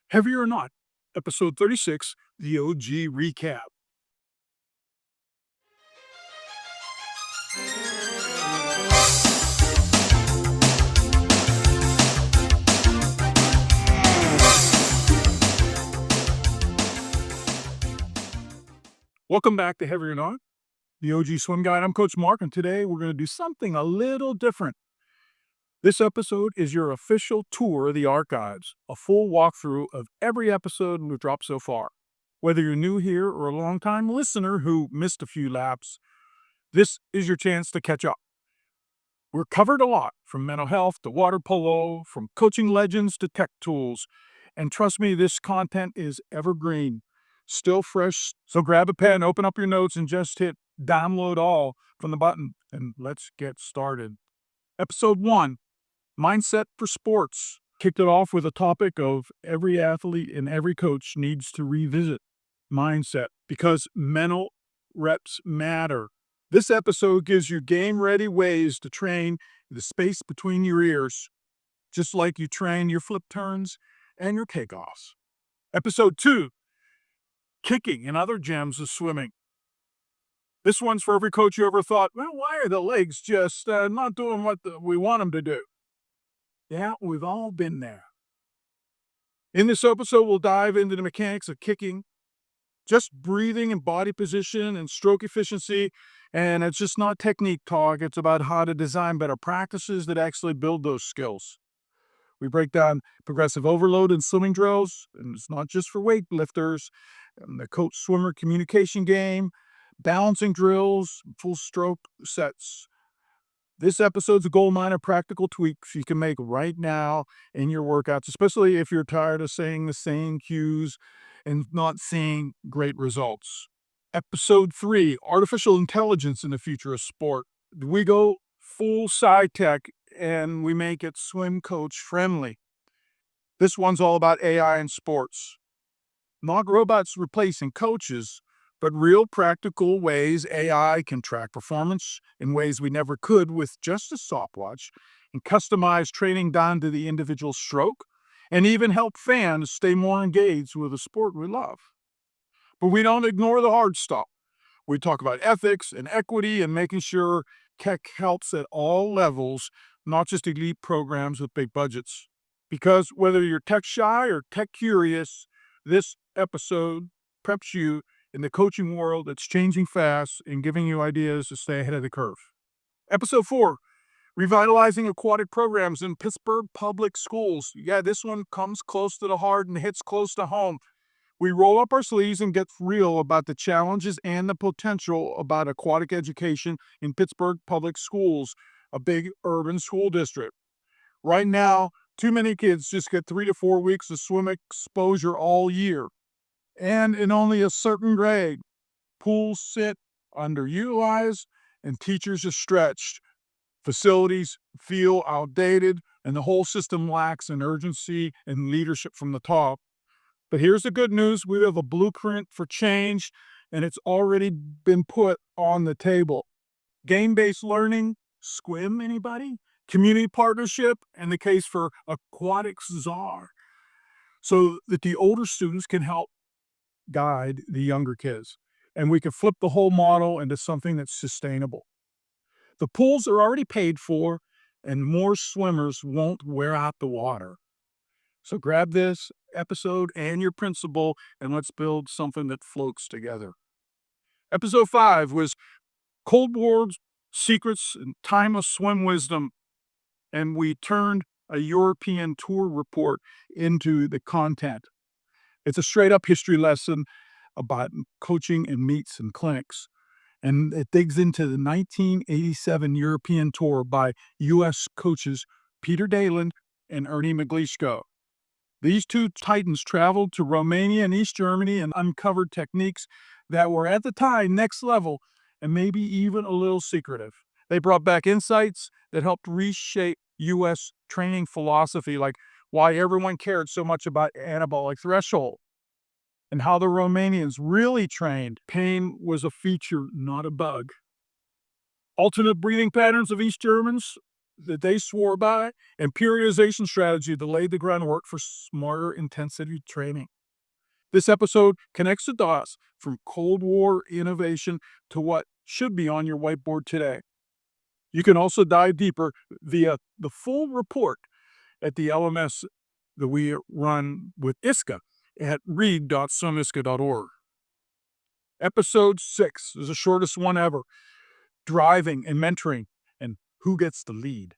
Heavy or Not, episode 36, the OG recap. Welcome back to Heavy or Not, the OG Swim Guide. I'm Coach Mark, and today we're going to do something a little different. This episode is your official tour of the archives, a full walkthrough of every episode we've dropped so far. Whether you're new here or a longtime listener who missed a few laps, this is your chance to catch up. We're covered a lot, from mental health to water polo, from coaching legends to tech tools. And trust me, this content is evergreen, still fresh. So grab a pen, open up your notes, and just hit download all from the button, and let's get started. Episode 1, Mindset for Sports. Kicked it off with a topic of every athlete and every coach needs to revisit mindset because mental reps matter. This episode gives you game-ready ways to train the space between your ears, just like you train your flip turns and your takeoffs. Episode 2, Kicking and Other Gems of Swimming. This one's for every coach you ever thought, well, why are the legs just not doing what we want them to do? Yeah, we've all been there. In this episode, we'll dive into the mechanics of kicking, just breathing and body position and stroke efficiency. And it's just not technique talk. It's about how to design better practices that actually build those skills. We break down progressive overload and swimming drills, and it's not just for weightlifters, and the coach swimmer communication game, balancing drills, full stroke sets. This episode's a gold mine of practical tweaks you can make right now in your workouts, especially if you're tired of saying the same cues and not seeing great results. Episode 3, Artificial Intelligence in the Future of Sport. We go full sci-tech and we make it swim coach friendly. This one's all about AI in sports. Not robots replacing coaches, but real practical ways AI can track performance in ways we never could with just a stopwatch, and customize training down to the individual stroke, and even help fans stay more engaged with a sport we love. But we don't ignore the hard stuff. We talk about ethics and equity and making sure tech helps at all levels, not just elite programs with big budgets. Because whether you're tech shy or tech curious, this episode preps you in the coaching world that's changing fast and giving you ideas to stay ahead of the curve. Episode 4, Revitalizing Aquatic Programs in Pittsburgh Public Schools. Yeah, this one comes close to the heart and hits close to home. We roll up our sleeves and get real about the challenges and the potential about aquatic education in Pittsburgh Public Schools, a big urban school district. Right now, too many kids just get 3 to 4 weeks of swim exposure all year. And in only a certain grade, pools sit underutilized and teachers are stretched. Facilities feel outdated and the whole system lacks an urgency and leadership from the top. But here's the good news. We have a blueprint for change, and it's already been put on the table. Game-based learning, SQUIM, anybody? Community partnership, and the case for aquatic czar, so that the older students can help guide the younger kids. And we can flip the whole model into something that's sustainable. The pools are already paid for, and more swimmers won't wear out the water. So grab this episode and your principal, and let's build something that floats together. Episode 5 was Cold War Secrets and Timeless Swim Wisdom, and we turned a European tour report into the content. It's a straight-up history lesson about coaching and meets and clinics, and it digs into the 1987 European tour by U.S. coaches Peter Daland and Ernie Magliszko. These two titans traveled to Romania and East Germany and uncovered techniques that were at the time next level and maybe even a little secretive. They brought back insights that helped reshape U.S. training philosophy, like why everyone cared so much about anabolic threshold and how the Romanians really trained. Pain was a feature, not a bug. Alternate breathing patterns of East Germans that they swore by, and periodization strategy that laid the groundwork for smarter intensity training. This episode connects the dots from Cold War innovation to what should be on your whiteboard today. You can also dive deeper via the full report at the LMS that we run with ISCA at read.sumisca.org. Episode 6 is the shortest one ever, driving and mentoring, and who gets the lead.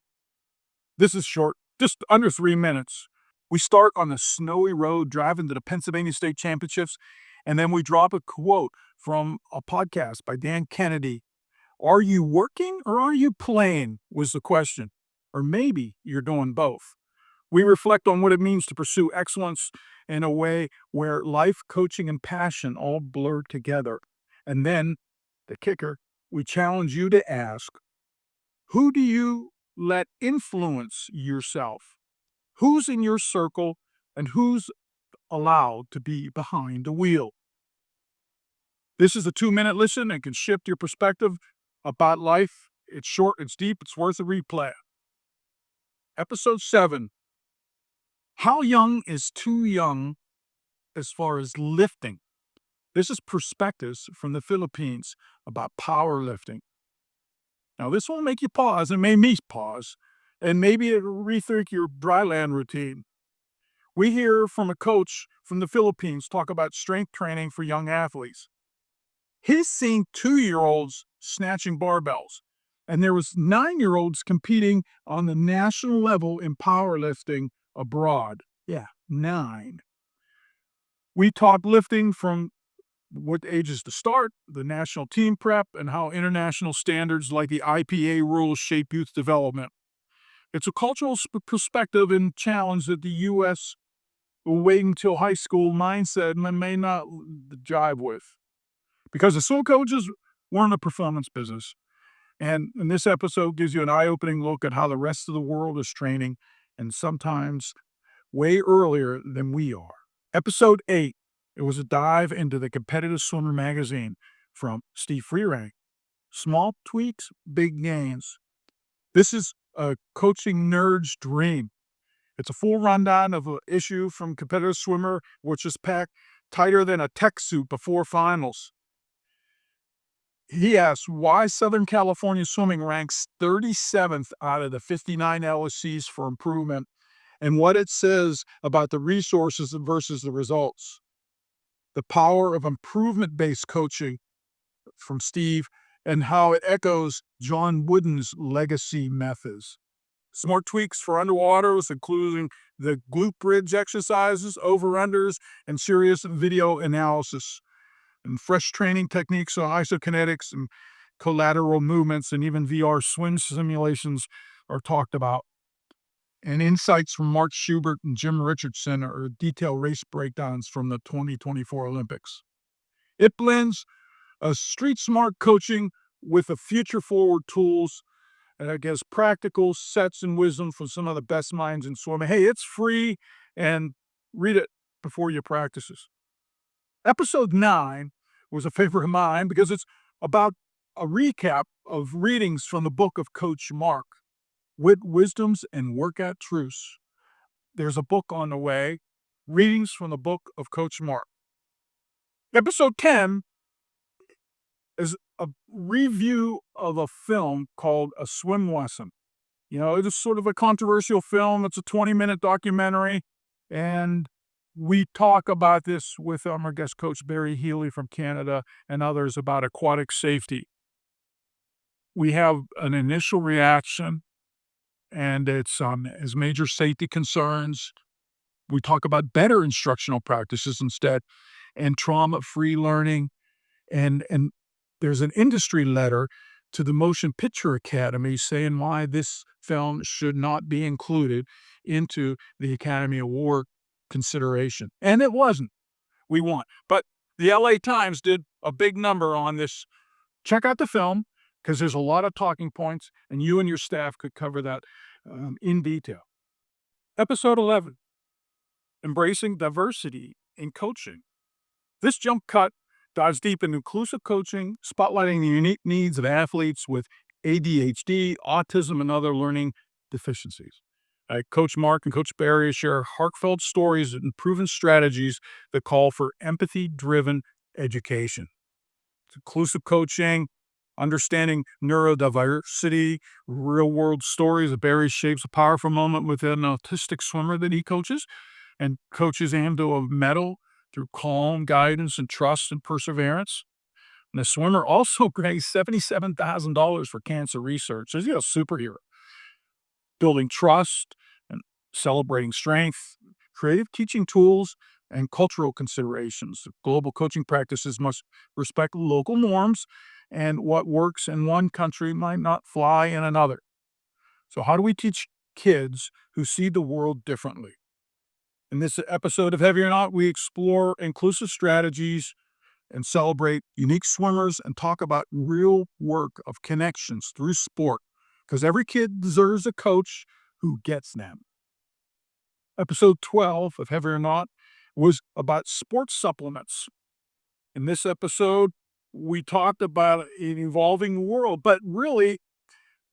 This is short, just under 3 minutes. We start on the snowy road driving to the Pennsylvania State Championships, and then we drop a quote from a podcast by Dan Kennedy. Are you working or are you playing, was the question. Or maybe you're doing both. We reflect on what it means to pursue excellence in a way where life, coaching, and passion all blur together. And then, the kicker, we challenge you to ask, who do you let influence yourself? Who's in your circle and who's allowed to be behind the wheel? This is a 2-minute listen and can shift your perspective about life. It's short, it's deep, it's worth a replay. Episode 7. How young is too young as far as lifting? This is perspectives from the Philippines about powerlifting. Now, this will make you pause and made me pause, and maybe it'll rethink your dryland routine. We hear from a coach from the Philippines talk about strength training for young athletes. He's seen 2-year-olds snatching barbells, and there was 9-year-olds competing on the national level in powerlifting abroad. Yeah, 9. We talk lifting from what ages to start, the national team prep, and how international standards like the IPA rules shape youth development. It's a cultural perspective and challenge that the U.S. waiting until high school mindset may not jive with. Because the swim coaches, we're in the performance business. And this episode gives you an eye-opening look at how the rest of the world is training, and sometimes way earlier than we are. Episode 8, it was a dive into the Competitive Swimmer magazine from Steve Freerank. Small tweaks, big gains. This is a coaching nerd's dream. It's a full rundown of an issue from Competitive Swimmer, which is packed tighter than a tech suit before finals. He asks why Southern California swimming ranks 37th out of the 59 LSCs for improvement, and what it says about the resources versus the results. The power of improvement-based coaching from Steve, and how it echoes John Wooden's legacy methods. Smart tweaks for underwaters, including the glute bridge exercises, over-unders, and serious video analysis. And fresh training techniques on isokinetics and collateral movements, and even VR swim simulations are talked about. And insights from Mark Schubert and Jim Richardson are detailed race breakdowns from the 2024 Olympics. It blends a street-smart coaching with the future-forward tools, and it gives practical sets and wisdom from some of the best minds in swimming. Hey, it's free, and read it before your practices. Episode 9 was a favorite of mine because it's about a recap of readings from the book of Coach Mark, Wit Wisdoms and Workout Truths. There's a book on the way, readings from the book of Coach Mark. Episode 10 is a review of a film called A Swim Lesson. You know, it is sort of a controversial film. It's a 20-minute documentary, and we talk about this with our guest coach, Barry Healy from Canada, and others about aquatic safety. We have an initial reaction, and it's as major safety concerns. We talk about better instructional practices instead, and trauma-free learning, and there's an industry letter to the Motion Picture Academy saying why this film should not be included into the Academy Award consideration. And it wasn't. We won. But the LA Times did a big number on this. Check out the film because there's a lot of talking points, and you and your staff could cover that in detail. Episode 11, Embracing Diversity in Coaching. This jump cut dives deep into inclusive coaching, spotlighting the unique needs of athletes with ADHD, autism, and other learning deficiencies. Coach Mark and Coach Barry share heartfelt stories and proven strategies that call for empathy-driven education. It's inclusive coaching, understanding neurodiversity, real-world stories of Barry shapes a powerful moment with an autistic swimmer that he coaches, and coaches aim to a medal through calm guidance and trust and perseverance. And the swimmer also raised $77,000 for cancer research. So he's a superhero, building trust and celebrating strength, creative teaching tools, and cultural considerations. Global coaching practices must respect local norms, and what works in one country might not fly in another. So, how do we teach kids who see the world differently? In this episode of Heavy or Not, we explore inclusive strategies and celebrate unique swimmers and talk about real work of connections through sport, because every kid deserves a coach who gets them. Episode 12 of Heavy or Not was about sports supplements. In this episode, we talked about an evolving world, but really,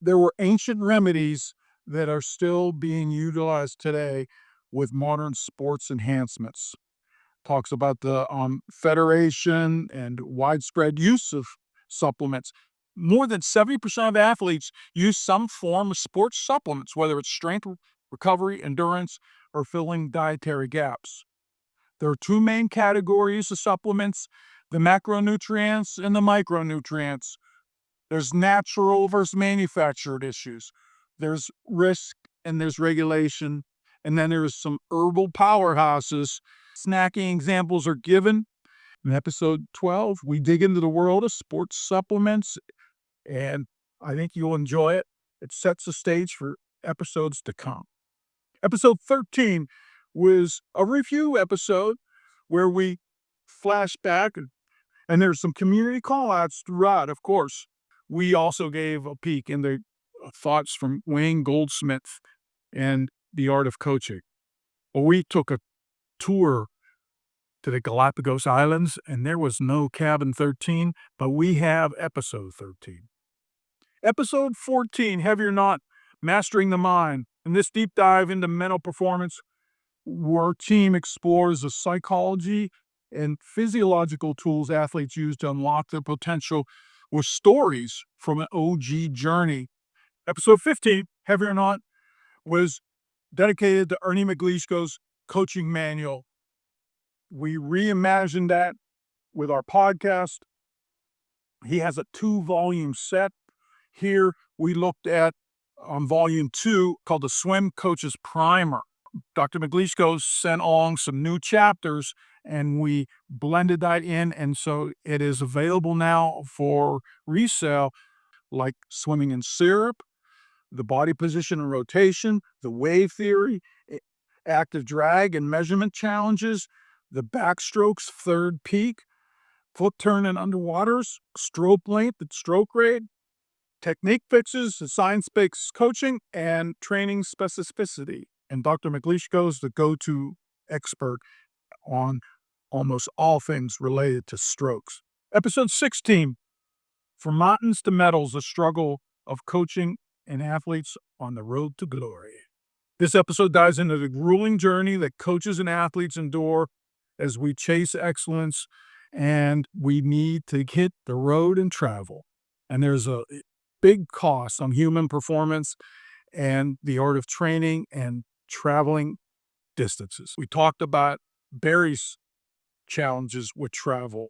there were ancient remedies that are still being utilized today with modern sports enhancements. Talks about the federation and widespread use of supplements. More than 70% of athletes use some form of sports supplements, whether it's strength, recovery, endurance, or filling dietary gaps. There are two main categories of supplements: the macronutrients and the micronutrients. There's natural versus manufactured issues. There's risk and there's regulation. And then there's some herbal powerhouses. Snacking examples are given. In episode 12, we dig into the world of sports supplements, and I think you'll enjoy it. It sets the stage for episodes to come. Episode 13 was a review episode where we flash back, and there's some community call-outs throughout, of course. We also gave a peek in the thoughts from Wayne Goldsmith and the art of coaching. Well, we took a tour to the Galapagos Islands, and there was no cabin 13, but we have episode 13. Episode 14, Heavy or Not, Mastering the Mind. In this deep dive into mental performance, our team explores the psychology and physiological tools athletes use to unlock their potential with stories from an OG journey. Episode 15, Heavy or Not, was dedicated to Ernie McLeishko's coaching manual. We reimagined that with our podcast. He has a 2-volume set. Here we looked at volume 2 called the Swim Coaches Primer. Dr. McLeishko sent along some new chapters, and we blended that in, and so it is available now for resale, like swimming in syrup, the body position and rotation, the wave theory, active drag and measurement challenges, the backstrokes, third peak, foot turn and underwaters, stroke length and stroke rate, technique fixes, science-based coaching, and training specificity. And Dr. McLeishko is the go-to expert on almost all things related to strokes. Episode 16, From Mountains to Medals, the struggle of coaching and athletes on the road to glory. This episode dives into the grueling journey that coaches and athletes endure as we chase excellence, and we need to hit the road and travel. And there's a big cost on human performance and the art of training and traveling distances. We talked about Barry's challenges with travel,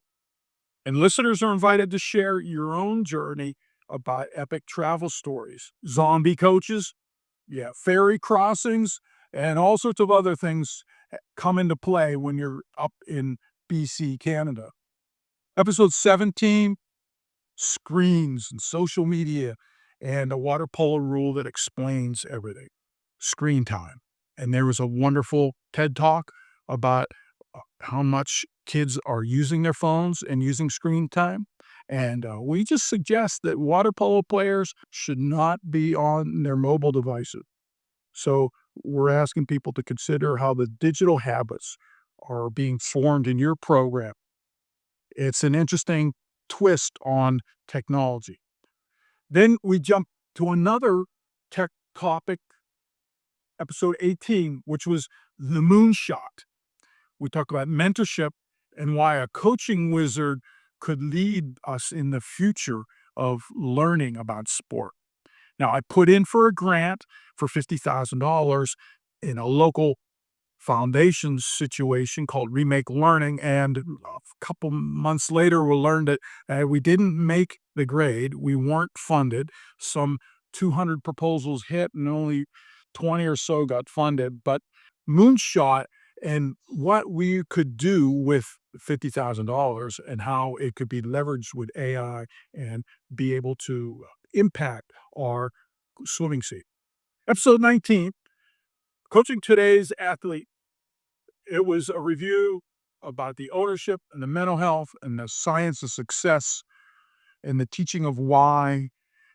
and listeners are invited to share your own journey about epic travel stories. Zombie coaches, ferry crossings, and all sorts of other things come into play when you're up in BC, Canada. Episode 17, Screens and social media, and a water polo rule that explains everything. Screen time. And there was a wonderful TED Talk about how much kids are using their phones and using screen time. And we just suggest that water polo players should not be on their mobile devices. So we're asking people to consider how the digital habits are being formed in your program. It's an interesting twist on technology. Then we jump to another tech topic episode 18, which was the moonshot. We talk about mentorship and why a coaching wizard could lead us in the future of learning about sport. Now, I put in for a grant for $50,000 in a local foundation situation called Remake Learning, and a couple months later, we learned that we didn't make the grade. We weren't funded. Some 200 proposals hit, and only 20 or so got funded. But Moonshot and what we could do with $50,000 and how it could be leveraged with AI and be able to impact our swimming seat. Episode 19, Coaching Today's Athlete. It was a review about the ownership and the mental health and the science of success and the teaching of why.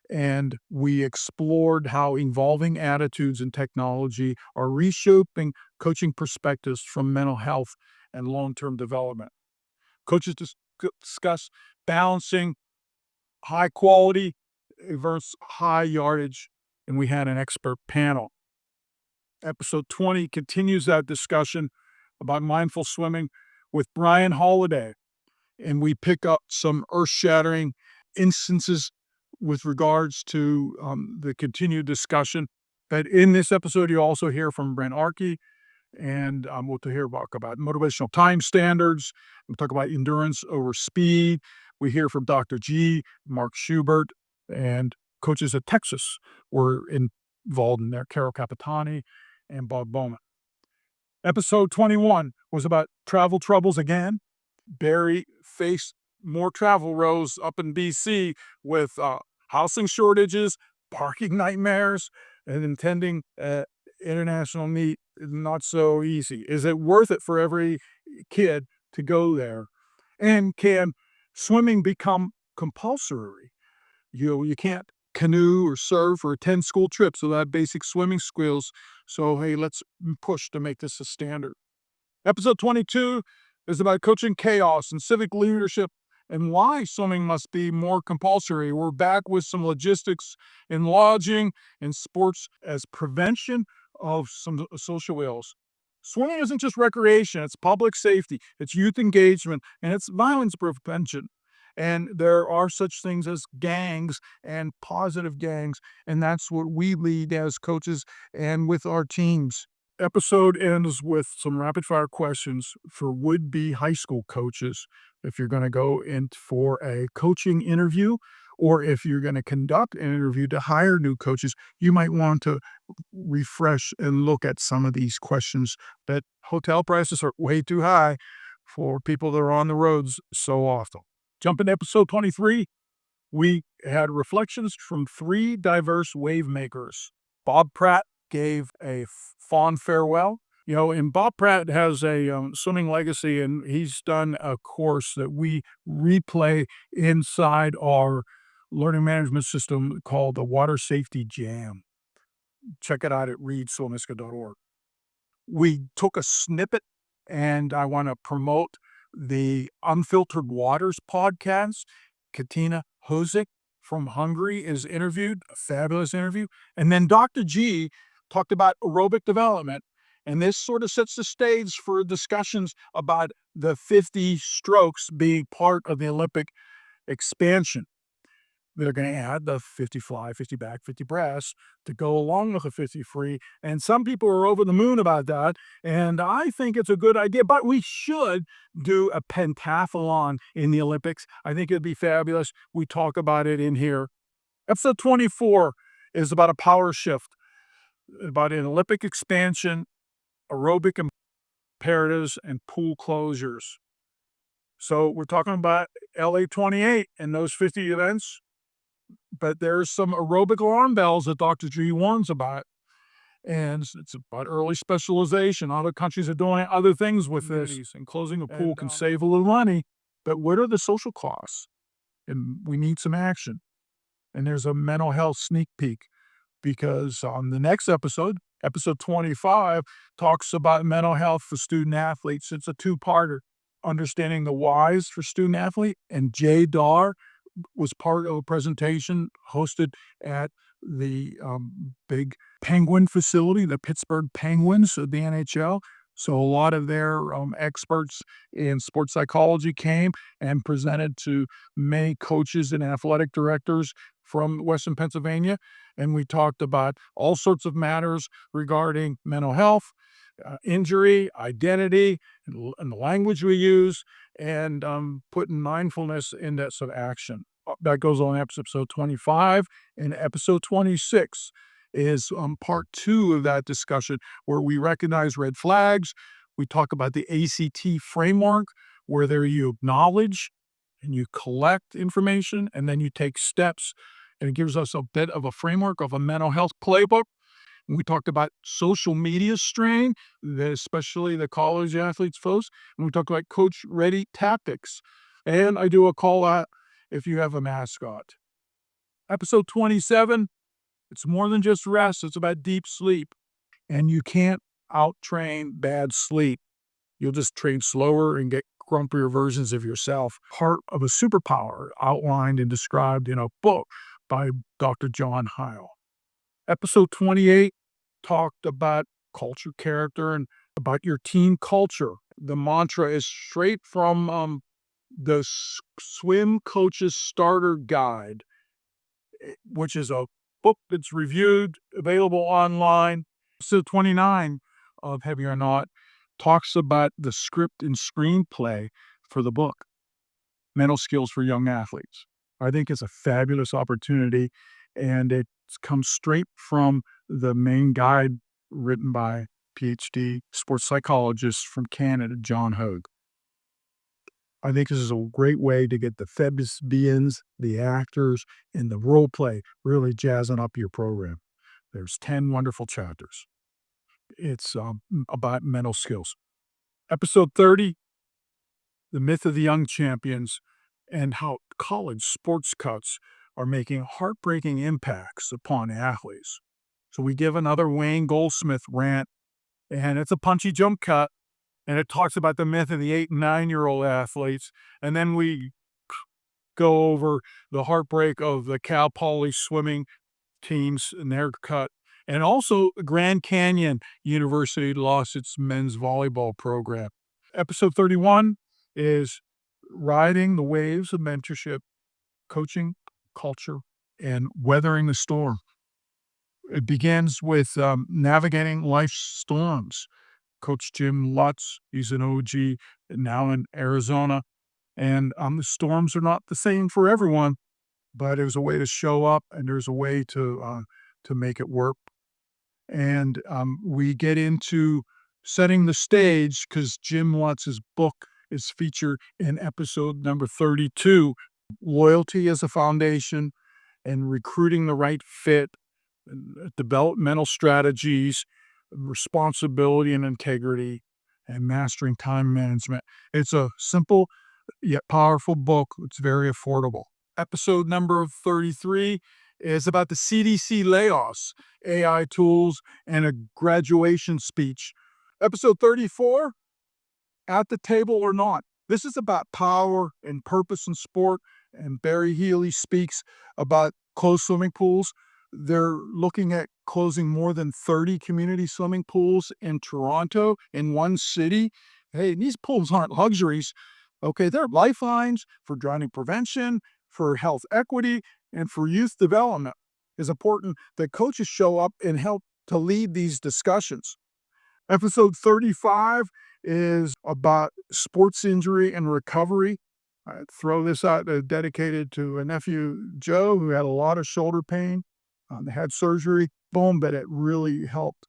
And we explored how evolving attitudes and technology are reshaping coaching perspectives from mental health and long-term development. Coaches discuss balancing high quality versus high yardage, and we had an expert panel. Episode 20 continues that discussion about mindful swimming with Brian Holiday, and we pick up some earth-shattering instances with regards to the continued discussion. But in this episode, you also hear from Brent Arkey, and we'll hear about motivational time standards. We'll talk about endurance over speed. We hear from Dr. G, Mark Schubert, and coaches at Texas were involved in there, Carol Capitani and Bob Bowman. Episode 21 was about travel troubles again. Barry faced more travel woes up in BC with housing shortages, parking nightmares, and attending international meet. Not so easy. Is it worth it for every kid to go there? And can swimming become compulsory? You can't canoe or surf or attend school trips without basic swimming skills. So, hey, let's push to make this a standard. Episode 22 is about coaching chaos and civic leadership and why swimming must be more compulsory. We're back with some logistics in lodging and sports as prevention of some social ills. Swimming isn't just recreation, it's public safety, it's youth engagement, and it's violence prevention. And there are such things as gangs and positive gangs, and that's what we lead as coaches and with our teams. Episode ends with some rapid fire questions for would-be high school coaches. If you're going to go in for a coaching interview, or if you're going to conduct an interview to hire new coaches, you might want to refresh and look at some of these questions. That hotel prices are way too high for people that are on the roads so often. Jump into episode 23. We had reflections from 3 diverse wave makers. Bob Pratt gave a fond farewell. And Bob Pratt has a swimming legacy, and he's done a course that we replay inside our learning management system called the Water Safety Jam. Check it out at readswimiska.org. We took a snippet, and I want to promote the Unfiltered Waters podcast. Katina Hozik from Hungary is interviewed, a fabulous interview. And then Dr. G talked about aerobic development. And this sort of sets the stage for discussions about the 50 strokes being part of the Olympic expansion. They're going to add the 50 fly, 50 back, 50 breast to go along with the 50 free. And some people are over the moon about that. And I think it's a good idea, but we should do a pentathlon in the Olympics. I think it'd be fabulous. We talk about it in here. Episode 24 is about a power shift, about an Olympic expansion, aerobic imperatives, and pool closures. So we're talking about LA 28 and those 50 events. But there's some aerobic alarm bells that Dr. G warns about. And it's about early specialization. Other countries are doing other things with this. And closing a pool can save a little money. But what are the social costs? And we need some action. And there's a mental health sneak peek, because on the next episode, episode 25, talks about mental health for student athletes. It's a 2-parter. Understanding the whys for student athlete, and Jay Dar was part of a presentation hosted at the big Penguin facility, the Pittsburgh Penguins of the NHL. So a lot of their experts in sports psychology came and presented to many coaches and athletic directors from Western Pennsylvania. And we talked about all sorts of matters regarding mental health, injury, identity, and the language we use, and putting mindfulness into some action. That goes on episode 25. And episode 26 is part two of that discussion, where we recognize red flags. We talk about the ACT framework, where there you acknowledge and you collect information and then you take steps. And it gives us a bit of a framework of a mental health playbook. And we talked about social media strain, especially the college athletes folks. And we talked about coach ready tactics. And I do a call out if you have a mascot. Episode 27, it's more than just rest. It's about deep sleep. And you can't out-train bad sleep. You'll just train slower and get grumpier versions of yourself. Part of a superpower outlined and described in a book by Dr. John Heil. Episode 28 talked about culture, character, and about your team culture. The mantra is straight from the Swim Coach's Starter Guide, which is a book that's reviewed, available online. Episode 29 of Heavy or Not talks about the script and screenplay for the book, Mental Skills for Young Athletes. I think it's a fabulous opportunity, and it comes straight from the main guide written by PhD sports psychologist from Canada, John Hogue. I think this is a great way to get the thespians, the actors, and the role play really jazzing up your program. There's 10 wonderful chapters. It's about mental skills. Episode 30, The Myth of the Young Champions, and how college sports cuts are making heartbreaking impacts upon athletes. So we give another Wayne Goldsmith rant, and it's a punchy jump cut, and it talks about the myth of the 8 and 9-year-old athletes. And then we go over the heartbreak of the Cal Poly swimming teams and their cut. And also Grand Canyon University lost its men's volleyball program. Episode 31 is riding the waves of mentorship, coaching, culture, and weathering the storm. It begins with navigating life's storms. Coach Jim Lutz, he's an OG now in Arizona. And the storms are not the same for everyone, but there's a way to show up and there's a way to make it work. And we get into setting the stage because Jim Lutz's book is featured in episode number 32, Loyalty as a Foundation and Recruiting the Right Fit, Developmental Strategies, Responsibility and Integrity, and Mastering Time Management. It's a simple yet powerful book. It's very affordable. Episode number 33 is about the CDC layoffs, AI tools, and a graduation speech. Episode 34, At the Table or Not. This is about power and purpose in sport, and Barry Healy speaks about closed swimming pools. They're looking at closing more than 30 community swimming pools in Toronto, in one city. Hey, these pools aren't luxuries. Okay, they're lifelines for drowning prevention, for health equity, and for youth development. It's important that coaches show up and help to lead these discussions. Episode 35 is about sports injury and recovery. I throw this out dedicated to a nephew, Joe, who had a lot of shoulder pain. They had surgery, boom, but it really helped.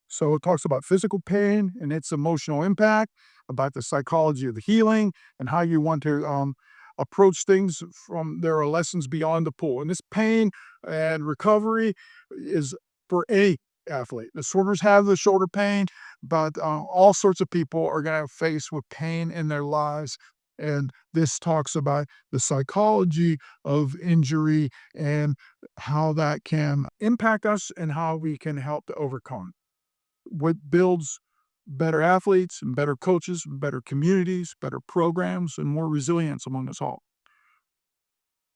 So it talks about physical pain and its emotional impact, about the psychology of the healing, and how you want to approach things from there are lessons beyond the pool. And this pain and recovery is for any athlete. The swimmers have the shoulder pain, but all sorts of people are going to face with pain in their lives. And this talks about the psychology of injury and how that can impact us and how we can help to overcome. What builds better athletes and better coaches, and better communities, better programs, and more resilience among us all.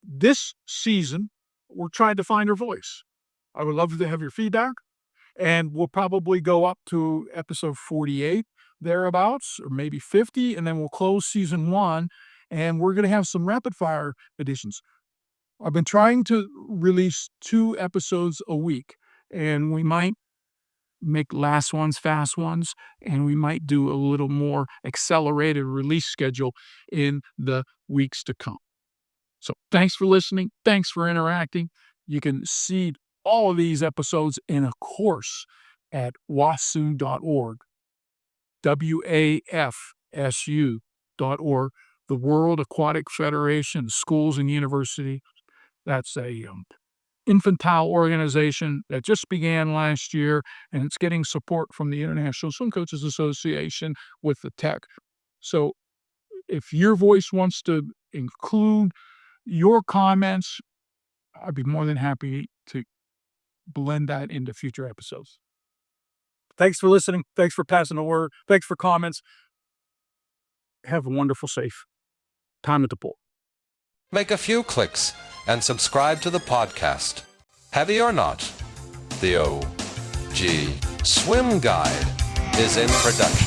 This season, we're trying to find our voice. I would love to have your feedback. And we'll probably go up to episode 48, thereabouts, or maybe 50, and then we'll close season 1, and we're going to have some rapid-fire editions. I've been trying to release 2 episodes a week, and we might make last ones fast ones, and we might do a little more accelerated release schedule in the weeks to come. So thanks for listening. Thanks for interacting. You can see all of these episodes in a course at wasu.org, WAFSU.org, the World Aquatic Federation, Schools and University. That's a infantile organization that just began last year, and it's getting support from the International Swim Coaches Association with the tech. So if your voice wants to include your comments, I'd be more than happy to blend that into future episodes. Thanks for listening. Thanks for passing the word. Thanks for comments. Have a wonderful, safe time at the pool. Make a few clicks and subscribe to the podcast. Heavy or not, the OG Swim Guide is in production.